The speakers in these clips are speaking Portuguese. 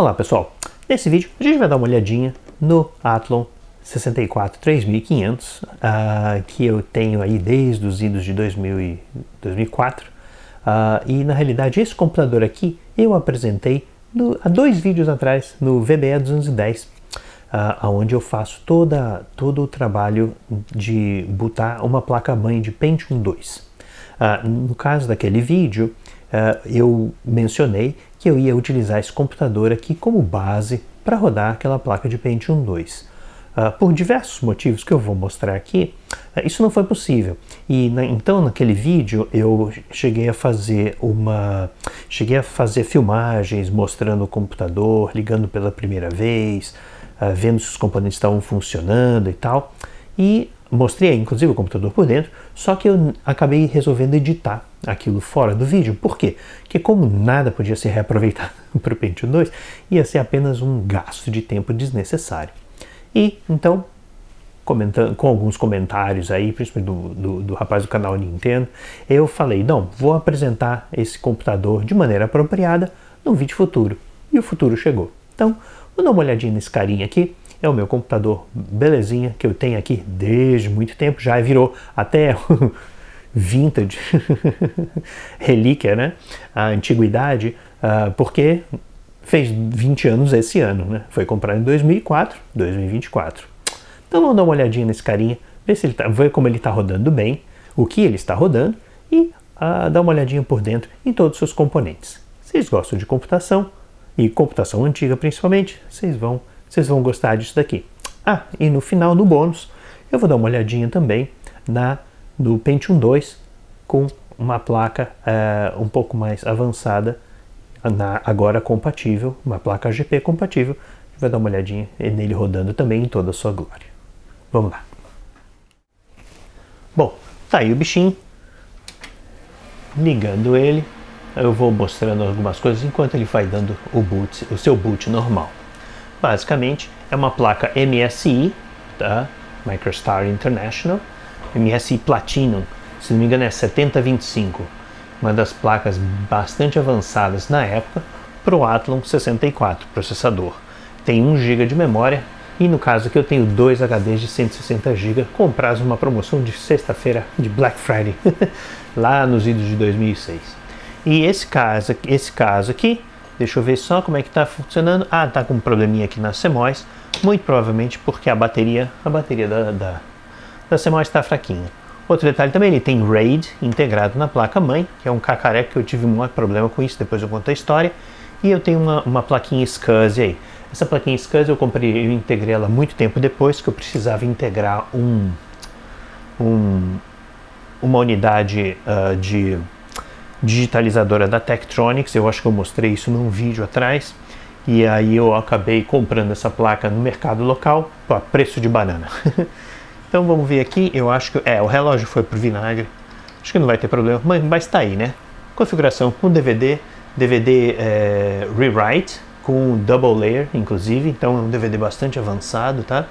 Olá pessoal, nesse vídeo a gente vai dar uma olhadinha no Athlon 64 3500 que eu tenho aí desde os idos de 2004 e na realidade esse computador aqui eu apresentei há 2 vídeos atrás no VBE 210 onde eu faço todo o trabalho de botar uma placa-mãe de Pentium 2. No caso daquele vídeo eu mencionei que eu ia utilizar esse computador aqui como base para rodar aquela placa de Pentium 2. Por diversos motivos que eu vou mostrar aqui, isso não foi possível. Então naquele vídeo eu cheguei a fazer filmagens mostrando o computador, ligando pela primeira vez, vendo se os componentes estavam funcionando e tal. E mostrei inclusive o computador por dentro, só que eu acabei resolvendo editar aquilo fora do vídeo. Por quê? Porque como nada podia ser reaproveitado para o Pentium 2, ia ser apenas um gasto de tempo desnecessário. E então, comentando, com alguns comentários aí, principalmente do rapaz do canal Nintendo, eu falei, não, vou apresentar esse computador de maneira apropriada num vídeo futuro. E o futuro chegou. Então, vou dar uma olhadinha nesse carinha aqui. É o meu computador belezinha, que eu tenho aqui desde muito tempo, já virou até vintage, relíquia, né? A antiguidade, porque fez 20 anos esse ano, né? Foi comprado em 2024. Então vamos dar uma olhadinha nesse carinha, ver como ele está rodando bem, o que ele está rodando e dar uma olhadinha por dentro em todos os seus componentes. Vocês gostam de computação, e computação antiga principalmente, vocês vão gostar disso daqui. E no final, no bônus, eu vou dar uma olhadinha também no Pentium 2 com uma placa um pouco mais avançada, agora compatível, uma placa GP compatível. A gente vai dar uma olhadinha nele rodando também em toda a sua glória. Vamos lá. Bom, tá aí o bichinho. Ligando ele, eu vou mostrando algumas coisas enquanto ele vai dando o seu boot normal. Basicamente, é uma placa MSI, tá? MicroStar International, MSI Platinum, se não me engano é 7025, uma das placas bastante avançadas na época para o Athlon 64 processador. Tem 1 GB de memória e no caso aqui eu tenho 2 HDs de 160 GB comprados numa promoção de sexta-feira de Black Friday, lá nos idos de 2006. E esse caso aqui, deixa eu ver só como é que está funcionando. Tá com um probleminha aqui na CMOS, muito provavelmente porque a bateria da CMOS está fraquinha. Outro detalhe também, ele tem RAID integrado na placa-mãe, que é um cacareco que eu tive um maior problema com isso, depois eu conto a história. E eu tenho uma plaquinha SCSI aí. Essa plaquinha SCSI eu integrei ela muito tempo depois, que eu precisava integrar uma unidade de digitalizadora da Tektronix. Eu acho que eu mostrei isso num vídeo atrás, e aí eu acabei comprando essa placa no mercado local a preço de banana. Então vamos ver aqui, eu acho que o relógio foi pro vinagre, acho que não vai ter problema, mas tá aí, né? Configuração com DVD rewrite com double layer, inclusive, então é um DVD bastante avançado, tá?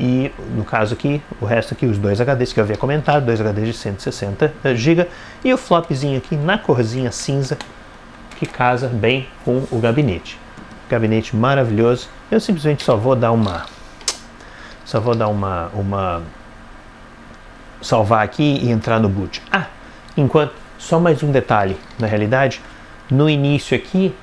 E no caso aqui, o resto aqui, os 2 HDs que eu havia comentado, 2 HDs de 160 GB e o flopzinho aqui na corzinha cinza que casa bem com o gabinete. Gabinete maravilhoso. Eu simplesmente só vou dar uma salvar aqui e entrar no boot. Só mais um detalhe, na realidade, no início aqui,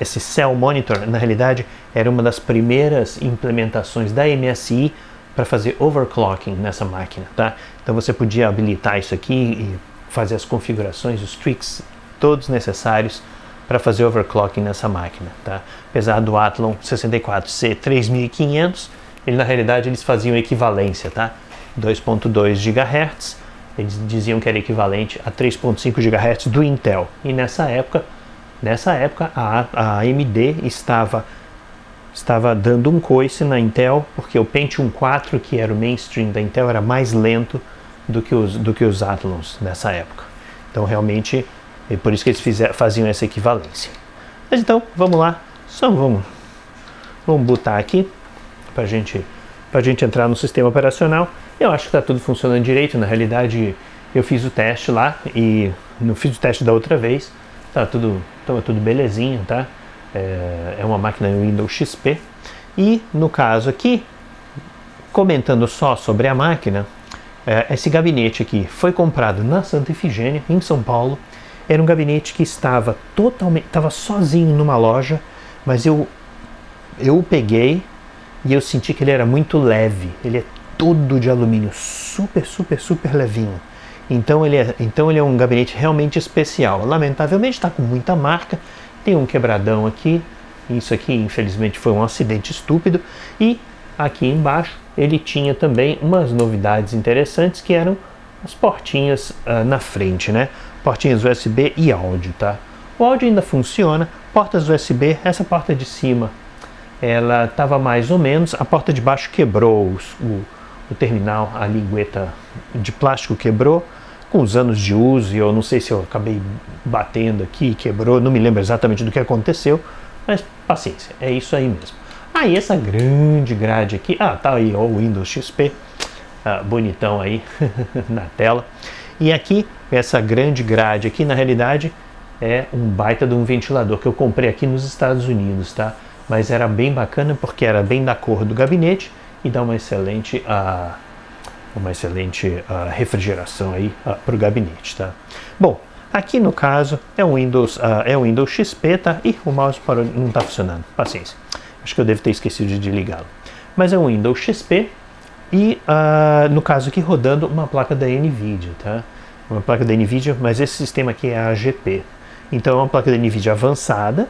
esse Cell Monitor, na realidade, era uma das primeiras implementações da MSI para fazer overclocking nessa máquina, tá? Então você podia habilitar isso aqui e fazer as configurações, os tweaks todos necessários para fazer overclocking nessa máquina, tá? Apesar do Athlon 64 ser 3500, na realidade eles faziam equivalência, tá? 2.2 GHz, eles diziam que era equivalente a 3.5 GHz do Intel. E nessa época a AMD estava dando um coice na Intel, porque o Pentium 4, que era o mainstream da Intel, era mais lento do que os Athlons nessa época. Então realmente é por isso que eles faziam essa equivalência. Mas então vamos lá, vamos botar aqui para a gente entrar no sistema operacional. Eu acho que está tudo funcionando direito. Na realidade eu fiz o teste lá e não fiz o teste da outra vez, estava tudo belezinho, tá? é uma máquina Windows XP. E no caso aqui, comentando só sobre a máquina, esse gabinete aqui foi comprado na Santa Efigênia, em São Paulo. Era um gabinete que estava sozinho numa loja, mas eu o peguei e eu senti que ele era muito leve. Ele é todo de alumínio, super, super, super levinho. Então ele é um gabinete realmente especial. Lamentavelmente está com muita marca, tem um quebradão aqui. Isso aqui infelizmente foi um acidente estúpido. E aqui embaixo ele tinha também umas novidades interessantes, que eram as portinhas na frente, né? Portinhas USB e áudio, tá? O áudio ainda funciona, portas USB, essa porta de cima ela estava mais ou menos, a porta de baixo quebrou, o terminal, a lingueta de plástico quebrou com os anos de uso, e eu não sei se eu acabei batendo aqui, quebrou, não me lembro exatamente do que aconteceu, mas paciência, é isso aí mesmo. Aí essa grande grade aqui, tá aí ó, o Windows XP, bonitão aí na tela. E aqui, essa grande grade aqui, na realidade, é um baita de um ventilador que eu comprei aqui nos Estados Unidos, tá? Mas era bem bacana porque era bem da cor do gabinete e dá uma excelente refrigeração aí para o gabinete, tá? Bom, aqui no caso é um Windows XP, tá? E o mouse não está funcionando, paciência. Acho que eu devo ter esquecido de desligá-lo. Mas é um Windows XP e no caso aqui rodando uma placa da NVIDIA, tá? Uma placa da NVIDIA, mas esse sistema aqui é AGP. Então é uma placa da NVIDIA avançada,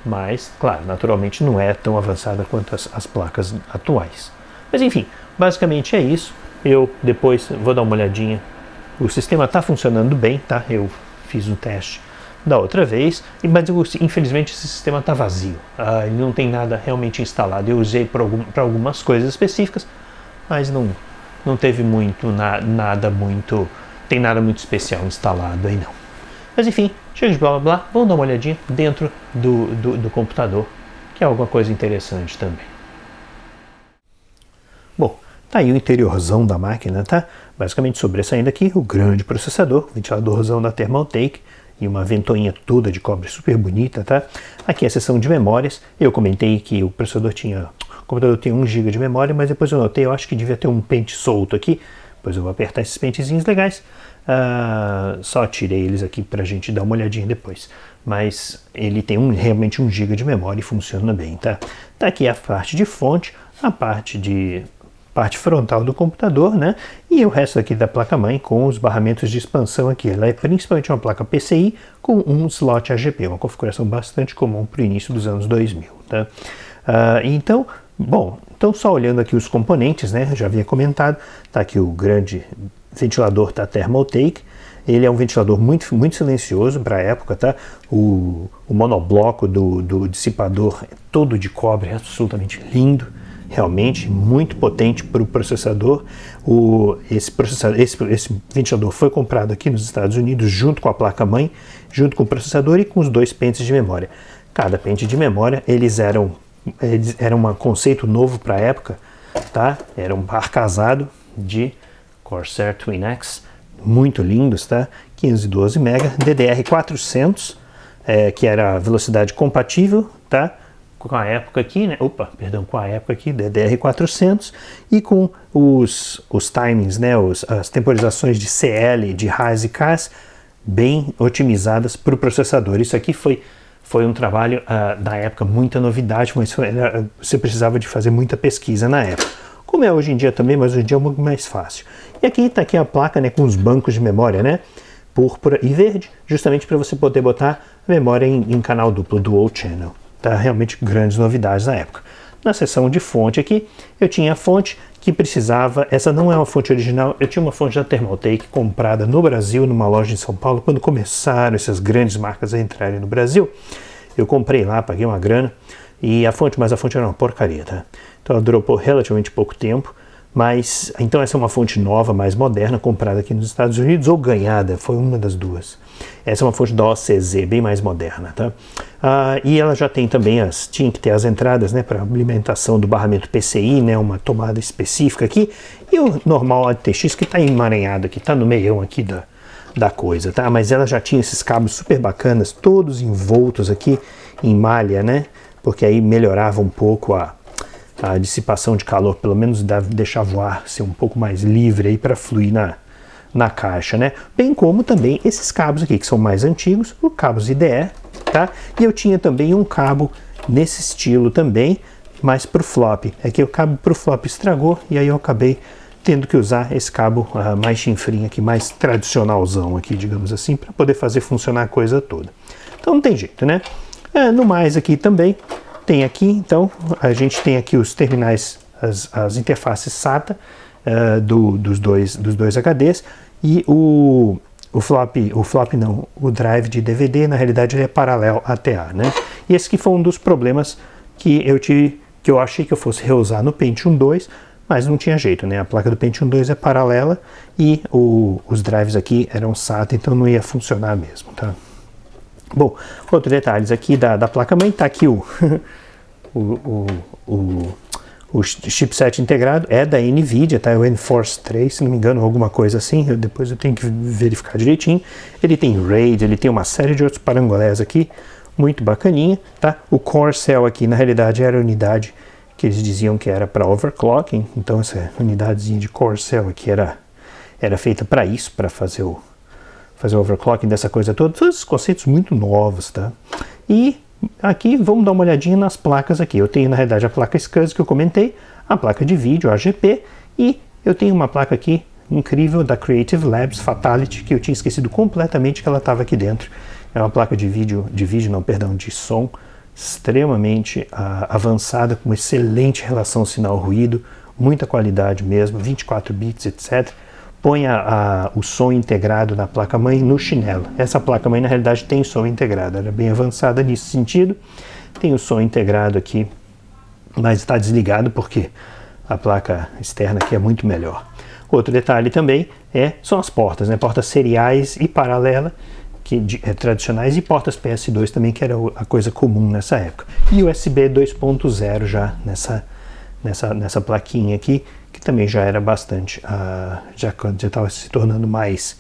mas, claro, naturalmente não é tão avançada quanto as placas atuais. Mas enfim, basicamente é isso. Eu depois vou dar uma olhadinha. O sistema está funcionando bem, tá? Eu fiz um teste da outra vez, mas infelizmente esse sistema está vazio. Ele não tem nada realmente instalado. Eu usei para algumas coisas específicas, mas não teve nada muito especial instalado aí não. Mas enfim, chega de blá blá blá, vamos dar uma olhadinha dentro do computador, que é alguma coisa interessante também. Bom, tá aí o interiorzão da máquina, tá? Basicamente sobressaindo aqui o grande processador, ventiladorzão da Thermaltake e uma ventoinha toda de cobre super bonita, tá? Aqui é a seção de memórias. Eu comentei que o computador tem 1 GB de memória, mas depois eu notei, eu acho que devia ter um pente solto aqui. Depois eu vou apertar esses pentezinhos legais. Só tirei eles aqui pra gente dar uma olhadinha depois. Mas ele tem realmente 1 GB de memória e funciona bem, tá? Tá aqui a parte de fonte, a parte frontal do computador, né? E o resto aqui da placa-mãe com os barramentos de expansão aqui. Ela é principalmente uma placa PCI com um slot AGP, uma configuração bastante comum para o início dos anos 2000, tá? Então só olhando aqui os componentes, né? Já havia comentado, tá aqui o grande ventilador da Thermaltake. Ele é um ventilador muito, muito silencioso para a época, tá? O monobloco do dissipador é todo de cobre, é absolutamente lindo. Realmente muito potente para o processador. Esse ventilador foi comprado aqui nos Estados Unidos junto com a placa-mãe, junto com o processador e com os 2 pentes de memória. Cada pente de memória, eles eram um conceito novo para a época, tá? Era um par casado de Corsair Twin-X, muito lindos, tá? 512 MB, DDR400, que era a velocidade compatível, tá? Com a época aqui, né? Com a época aqui, DDR400, e com os timings, né? As temporizações de CL, de RAS e CAS bem otimizadas para o processador. Isso aqui foi um trabalho da época, muita novidade, mas você precisava de fazer muita pesquisa na época. Como é hoje em dia também, mas hoje em dia é muito mais fácil. E aqui está aqui a placa, né, com os bancos de memória, né? Púrpura e verde, justamente para você poder botar a memória em canal duplo, dual channel. Tá? Realmente grandes novidades na época. Na seção de fonte aqui, eu tinha a fonte que precisava, essa não é uma fonte original, eu tinha uma fonte da Thermaltake comprada no Brasil, numa loja em São Paulo, quando começaram essas grandes marcas a entrarem no Brasil. Eu comprei lá, paguei uma grana, mas a fonte era uma porcaria, tá? Então ela durou por relativamente pouco tempo, mas então essa é uma fonte nova, mais moderna, comprada aqui nos Estados Unidos ou ganhada, foi uma das duas. Essa é uma fonte da OCZ, bem mais moderna, tá? E ela já tem também tinha que ter as entradas, né, para alimentação do barramento PCI, né, uma tomada específica aqui, e o normal ATX que está emaranhado aqui, está no meião aqui da coisa, tá? Mas ela já tinha esses cabos super bacanas, todos envoltos aqui em malha, né? Porque aí melhorava um pouco a dissipação de calor, pelo menos deixava o ar ser um pouco mais livre aí para fluir na caixa, né? Bem como também esses cabos aqui, que são mais antigos, os cabos IDE, tá? E eu tinha também um cabo nesse estilo também, mas para o flop. É que o cabo para o flop estragou e aí eu acabei tendo que usar esse cabo mais chinfrinho aqui, mais tradicionalzão aqui, digamos assim, para poder fazer funcionar a coisa toda. Então não tem jeito, né? No mais aqui também tem aqui, então a gente tem aqui os terminais, as interfaces SATA dos dois HDs e o drive de DVD, na realidade ele é paralelo ATA, né? E esse que foi um dos problemas que eu achei que eu fosse reusar no Pentium 2, mas não tinha jeito, né? A placa do Pentium 2 é paralela e os drives aqui eram SATA, então não ia funcionar mesmo, tá? Bom, outros detalhes aqui da placa-mãe, tá aqui o chipset integrado, é da NVIDIA, tá? É o Enforce 3, se não me engano, alguma coisa assim, depois eu tenho que verificar direitinho. Ele tem RAID, ele tem uma série de outros parangolés aqui, muito bacaninha, tá? O Core Cell aqui, na realidade, era a unidade que eles diziam que era para overclocking, então essa unidadezinha de Core Cell aqui era feita para isso, para fazer o overclocking dessa coisa toda, todos esses conceitos muito novos, tá? E aqui vamos dar uma olhadinha nas placas aqui. Eu tenho na realidade a placa SCSI que eu comentei, a placa de vídeo, a AGP, e eu tenho uma placa aqui incrível da Creative Labs Fatality, que eu tinha esquecido completamente que ela estava aqui dentro. É uma placa de som extremamente avançada, com excelente relação sinal-ruído, muita qualidade mesmo, 24 bits, etc. Põe o som integrado na placa-mãe no chinelo. Essa placa-mãe, na realidade, tem som integrado. Ela é bem avançada nesse sentido. Tem o som integrado aqui, mas está desligado porque a placa externa aqui é muito melhor. Outro detalhe também são as portas, né? Portas seriais e paralela, tradicionais, e portas PS2 também, que era a coisa comum nessa época. E USB 2.0 já nessa plaquinha aqui, que também já era bastante, já estava se tornando mais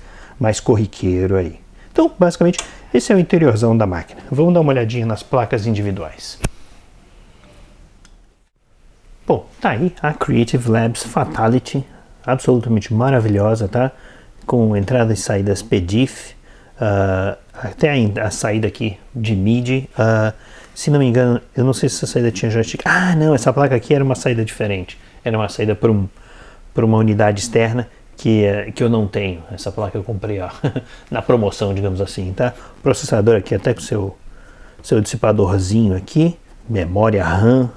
corriqueiro aí. Então, basicamente, esse é o interiorzão da máquina. Vamos dar uma olhadinha nas placas individuais. Bom, tá aí a Creative Labs Fatality, absolutamente maravilhosa, tá? Com entradas e saídas PDIF, até a saída aqui de MIDI, se não me engano, eu não sei se essa saída tinha joystick. Não, essa placa aqui era uma saída diferente. Era uma saída para uma unidade externa que eu não tenho. Essa placa eu comprei na promoção, digamos assim, tá? O processador aqui até com seu dissipadorzinho aqui, memória RAM,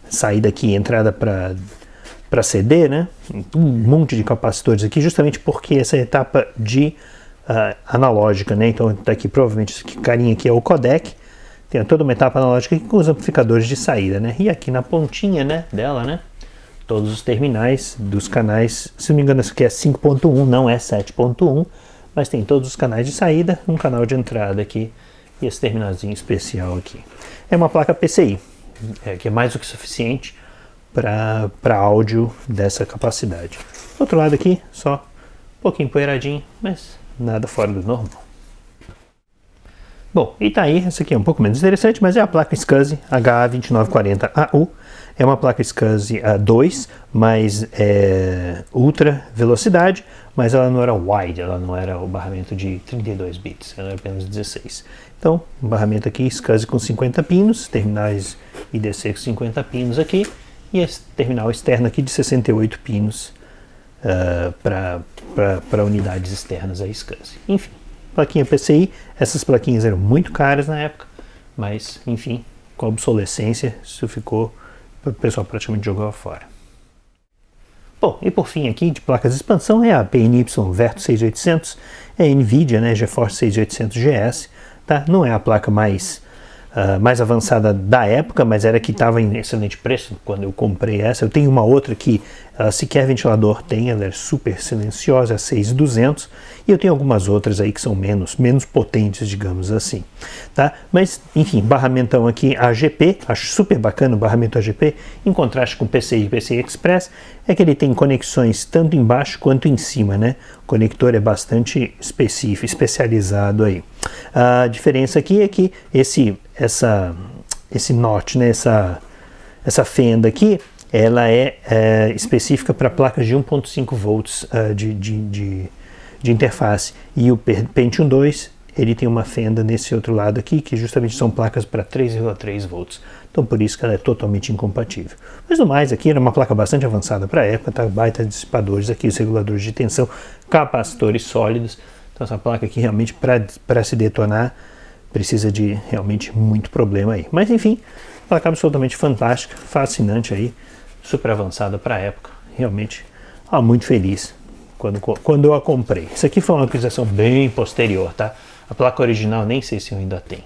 saída aqui, entrada para CD, né? Um monte de capacitores aqui, justamente porque essa etapa de analógica, né? Então tá aqui, provavelmente esse carinha aqui é o codec. Tem toda uma etapa analógica aqui com os amplificadores de saída, né? E aqui na pontinha, né, dela, né? Todos os terminais dos canais, se não me engano, isso aqui é 5.1, não é 7.1, mas tem todos os canais de saída, um canal de entrada aqui e esse terminalzinho especial aqui. É uma placa PCI, que é mais do que suficiente para áudio dessa capacidade. Do outro lado aqui, só um pouquinho empoeiradinho, mas nada fora do normal. Bom, e tá aí, essa aqui é um pouco menos interessante, mas é a placa SCSI HA2940AU. É uma placa SCSI 2, mas ultra velocidade, mas ela não era wide, ela não era o barramento de 32 bits, ela era apenas 16. Então, um barramento aqui SCSI com 50 pinos, terminais IDC com 50 pinos aqui, e esse terminal externo aqui de 68 pinos para unidades externas aí SCSI. Enfim, plaquinha PCI, essas plaquinhas eram muito caras na época, mas enfim, com a obsolescência, isso ficou, o pessoal praticamente jogou fora. Bom, e por fim aqui, de placas de expansão, é a PNY Verto 6800, é a NVIDIA, né, GeForce 6800 GS, tá? Não é a placa mais avançada da época, mas era que estava em excelente preço quando eu comprei essa. Eu tenho uma outra que sequer ventilador tem, ela é super silenciosa, é 6200, e eu tenho algumas outras aí que são menos potentes, digamos assim, tá? Mas, enfim, barramentão aqui AGP, acho super bacana o barramento AGP, em contraste com o PCI e PCI Express, é que ele tem conexões tanto embaixo quanto em cima, né? O conector é bastante especializado aí. A diferença aqui é que esse notch, né, essa fenda aqui, ela é específica para placas de 1.5 volts de interface. E o Pentium 2, ele tem uma fenda nesse outro lado aqui, que justamente são placas para 3,3 volts. Então por isso que ela é totalmente incompatível. Mas no mais, aqui era uma placa bastante avançada para a época, tá? Baita dissipadores aqui, os reguladores de tensão, capacitores sólidos. Então essa placa aqui realmente para se detonar precisa de realmente muito problema aí. Mas enfim, placa absolutamente fantástica, fascinante aí, super avançada para a época. Realmente, muito feliz quando eu a comprei. Isso aqui foi uma aquisição bem posterior, tá? A placa original nem sei se eu ainda tenho.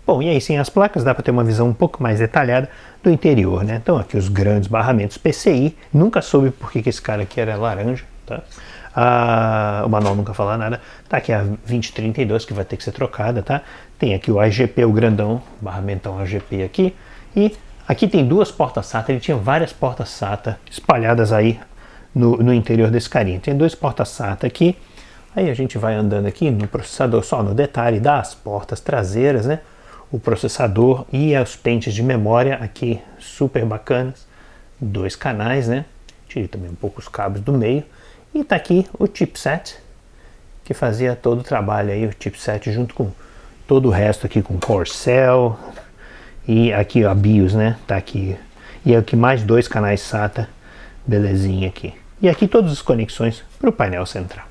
Bom, e aí sem as placas dá para ter uma visão um pouco mais detalhada do interior, né? Então aqui os grandes barramentos PCI, nunca soube por que esse cara aqui era laranja, tá? O manual nunca fala nada. Tá aqui a 2032 que vai ter que ser trocada, tá? Tem aqui o AGP, o grandão, barramentão AGP aqui. E aqui tem duas portas SATA, ele tinha várias portas SATA espalhadas aí no interior desse carinha. Tem dois portas SATA aqui. Aí a gente vai andando aqui no processador, só no detalhe das portas traseiras, né? O processador e os pentes de memória aqui super bacanas. 2 canais, né? Tirei também um pouco os cabos do meio. E tá aqui o chipset, que fazia todo o trabalho aí, o chipset junto com todo o resto aqui, com Corcel. E aqui ó, a BIOS, né? Tá aqui. E aqui mais 2 canais SATA, belezinha aqui. E aqui todas as conexões para o painel central.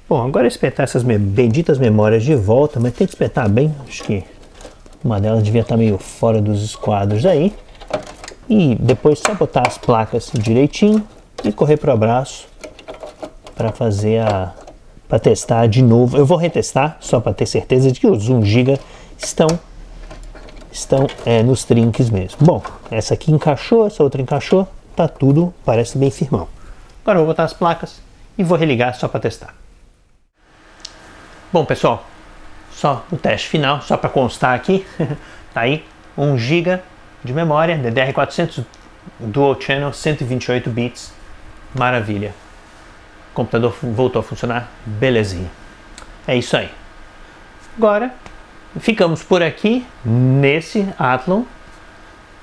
Bom, agora espetar essas benditas memórias de volta, mas tem que espetar bem. Acho que uma delas devia estar meio fora dos esquadros aí. E depois só botar as placas direitinho e correr para o abraço para fazer para testar de novo. Eu vou retestar só para ter certeza de que os 1 GB estão nos trinques mesmo. Bom, essa aqui encaixou, essa outra encaixou, tá tudo, parece bem firmão. Agora eu vou botar as placas e vou religar só para testar. Bom pessoal, só o teste final, só para constar aqui, tá aí 1 GB de memória, DDR400 Dual Channel, 128 bits, maravilha. O computador voltou a funcionar, belezinha. É isso aí. Agora, ficamos por aqui nesse Athlon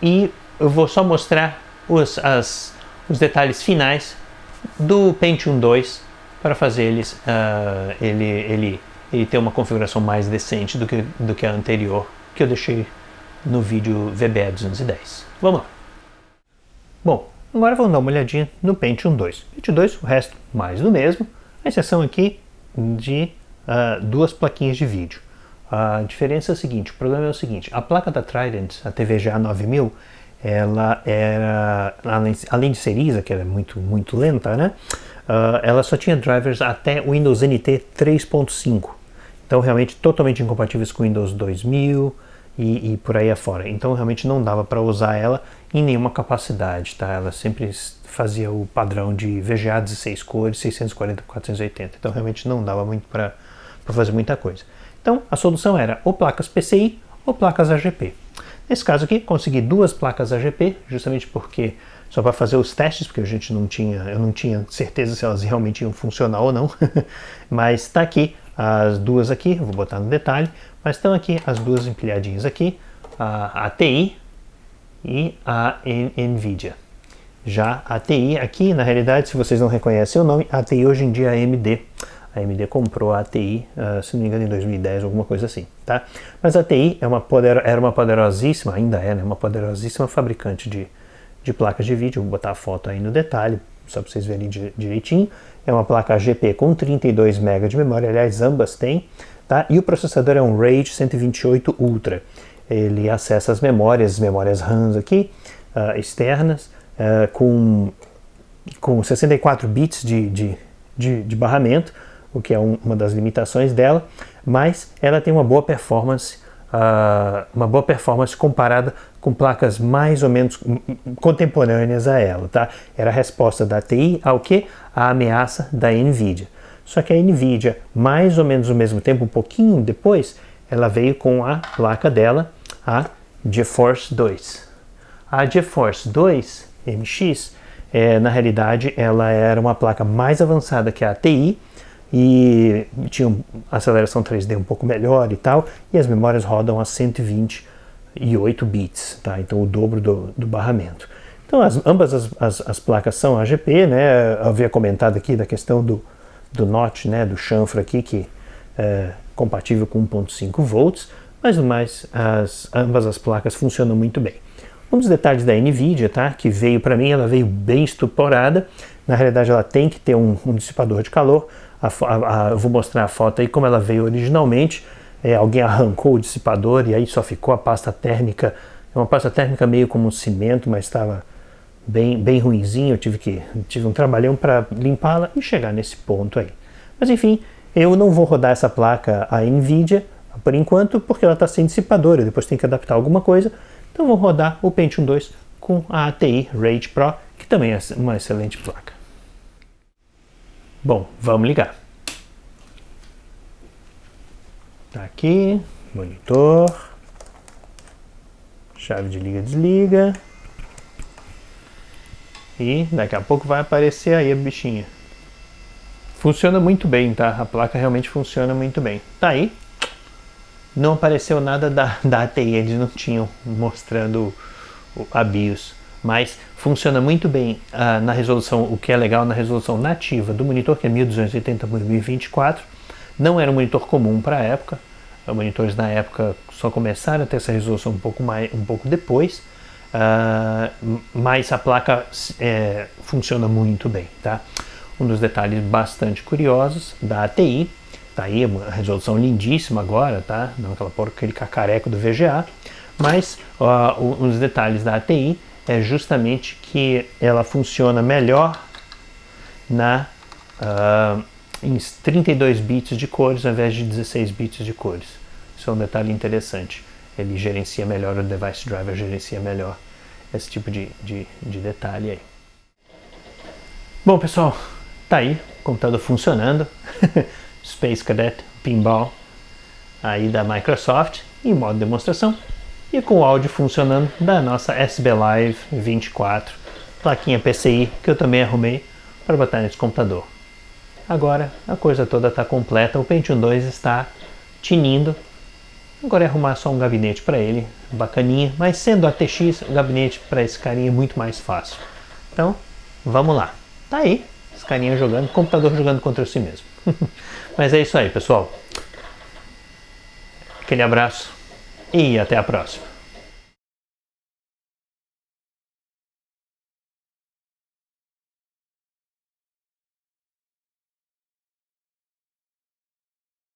e eu vou só mostrar os detalhes finais do Pentium 2 para fazer ele ter uma configuração mais decente do que a anterior que eu deixei no vídeo VBE 210. Vamos lá. Bom, agora vamos dar uma olhadinha no Pentium 2. Pentium 2, o resto mais do mesmo, a exceção aqui de 2 plaquinhas de vídeo. A diferença é a seguinte, o problema é o seguinte, a placa da Trident, a TVGA 9000, ela era, além de ser ISA, que era muito lenta, né? Ela só tinha drivers até o Windows NT 3.5. Então realmente totalmente incompatíveis com o Windows 2000 e por aí afora. Então realmente não dava para usar ela em nenhuma capacidade, tá? Ela sempre fazia o padrão de VGA 16 cores, 640 por 480. Então realmente não dava muito para fazer muita coisa. Então a solução era ou placas PCI ou placas AGP. Nesse caso aqui, consegui 2 placas AGP, justamente porque só para fazer os testes, porque eu não tinha certeza se elas realmente iam funcionar ou não. Mas está aqui as duas aqui, eu vou botar no detalhe, mas estão aqui as duas empilhadinhas aqui, a ATI e a NVIDIA. Já a ATI aqui, na realidade, se vocês não reconhecem o nome, a ATI hoje em dia é a AMD. A AMD comprou a ATI, se não me engano, em 2010, alguma coisa assim, tá? Mas a ATI era uma poderosíssima, ainda é, né? Uma poderosíssima fabricante de placas de vídeo. Vou botar a foto aí no detalhe, só para vocês verem direitinho. É uma placa AGP com 32 MB de memória, aliás, ambas têm, tá? E o processador é um RAID 128 Ultra. Ele acessa as memórias RAM aqui, externas, com 64 bits de barramento, o que é uma das limitações dela, mas ela tem uma boa performance comparada com placas mais ou menos contemporâneas a ela, tá? Era a resposta da TI ao que? A ameaça da NVIDIA. Só que a NVIDIA, mais ou menos ao mesmo tempo, um pouquinho depois, ela veio com a placa dela, a GeForce 2. A GeForce 2 MX, na realidade, ela era uma placa mais avançada que a TI, e tinha aceleração 3D um pouco melhor e tal, e as memórias rodam a 128 bits, tá? Então o dobro do barramento. Então ambas as placas são AGP, né? Eu havia comentado aqui da questão do notch, né? Do chanfro aqui, que é compatível com 1.5 volts, mas no mais ambas as placas funcionam muito bem. Um dos detalhes da NVIDIA, tá? Que veio para mim, ela veio bem estuporada. Na realidade ela tem que ter um dissipador de calor. Eu vou mostrar a foto aí como ela veio originalmente. Alguém arrancou o dissipador e aí só ficou a pasta térmica. É uma pasta térmica meio como um cimento, mas estava bem ruinzinho. Eu tive um trabalhão para limpá-la e chegar nesse ponto aí. Mas enfim, eu não vou rodar essa placa a NVIDIA por enquanto, porque ela está sem dissipador. Eu depois tenho que adaptar alguma coisa. Então vou rodar o Pentium 2 com a ATI Rage Pro, que também é uma excelente placa. Bom, vamos ligar. Tá aqui, monitor, chave de liga desliga, e daqui a pouco vai aparecer aí a bichinha. Funciona muito bem, tá? A placa realmente funciona muito bem. Tá aí. Não apareceu nada da ATI, eles não tinham mostrando a BIOS, mas funciona muito bem na resolução, o que é legal na resolução nativa do monitor, que é 1280 por 1024. Não era um monitor comum para a época, os monitores na época só começaram a ter essa resolução um pouco depois, mas a placa funciona muito bem, tá? Um dos detalhes bastante curiosos da ATI, tá aí uma resolução lindíssima agora, tá? Não aquele cacareco do VGA, mas um dos detalhes da ATI é justamente que ela funciona melhor em 32 bits de cores ao invés de 16 bits de cores. Isso é um detalhe interessante. Ele gerencia melhor, o device driver gerencia melhor esse tipo de detalhe aí. Bom, pessoal, tá aí, o computador funcionando. Space Cadet Pinball aí da Microsoft em modo demonstração e com o áudio funcionando da nossa SB Live 24, plaquinha PCI que eu também arrumei para botar nesse computador. Agora a coisa toda está completa, o Pentium 2 está tinindo. Agora é arrumar só um gabinete para ele, bacaninha, mas sendo ATX, o gabinete para esse carinha é muito mais fácil. Então, vamos lá. Tá aí, esse carinha jogando, o computador jogando contra si mesmo. Mas é isso aí, pessoal. Aquele abraço e até a próxima.